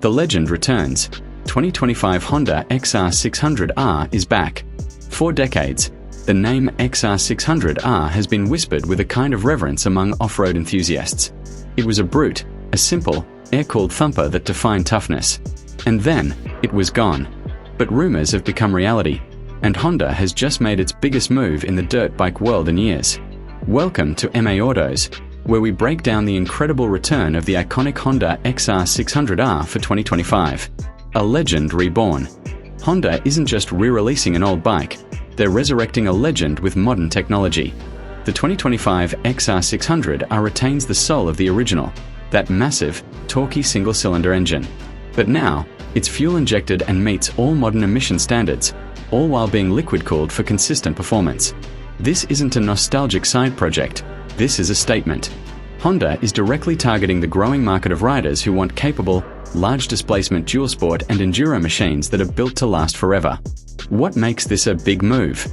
The legend returns. 2025 Honda XR600R is back. For decades, the name XR600R has been whispered with a kind of reverence among off-road enthusiasts. It was a brute, a simple, air-cooled thumper that defined toughness. And then, it was gone. But rumors have become reality, and Honda has just made its biggest move in the dirt bike world in years. Welcome to MA Autos, where we break down the incredible return of the iconic Honda XR600R for 2025. A legend reborn. Honda isn't just re-releasing an old bike, they're resurrecting a legend with modern technology. The 2025 XR600R retains the soul of the original, that massive, torquey single-cylinder engine. But now, it's fuel-injected and meets all modern emission standards, all while being liquid-cooled for consistent performance. This isn't a nostalgic side project, this is a statement. Honda is directly targeting the growing market of riders who want capable, large displacement dual sport and enduro machines that are built to last forever. What makes this a big move?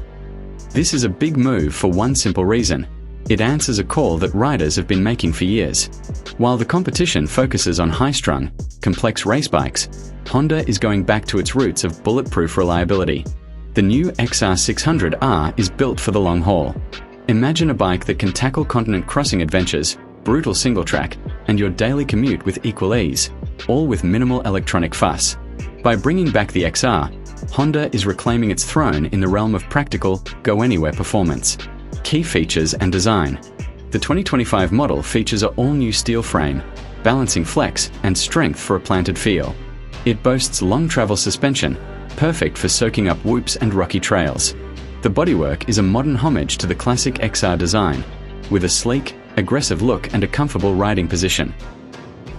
This is a big move for one simple reason. It answers a call that riders have been making for years. While the competition focuses on high-strung, complex race bikes, Honda is going back to its roots of bulletproof reliability. The new XR600R is built for the long haul. Imagine a bike that can tackle continent crossing adventures, brutal single track, and your daily commute with equal ease, all with minimal electronic fuss. By bringing back the XR, Honda is reclaiming its throne in the realm of practical, go-anywhere performance. Key features and design. The 2025 model features an all-new steel frame, balancing flex and strength for a planted feel. It boasts long travel suspension, perfect for soaking up whoops and rocky trails. The bodywork is a modern homage to the classic XR design, with a sleek, aggressive look and a comfortable riding position.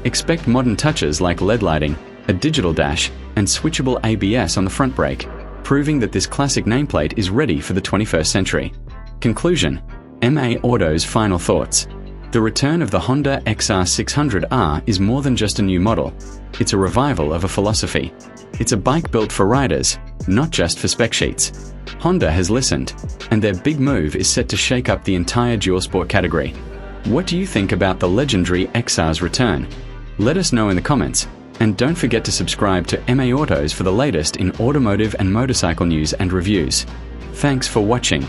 Expect modern touches like LED lighting, a digital dash, and switchable ABS on the front brake, proving that this classic nameplate is ready for the 21st century. Conclusion: MA Auto's final thoughts. The return of the Honda XR600R is more than just a new model. It's a revival of a philosophy. It's a bike built for riders, not just for spec sheets. Honda has listened, and their big move is set to shake up the entire dual sport category. What do you think about the legendary XR's return? Let us know in the comments, and don't forget to subscribe to MA Autos for the latest in automotive and motorcycle news and reviews. Thanks for watching.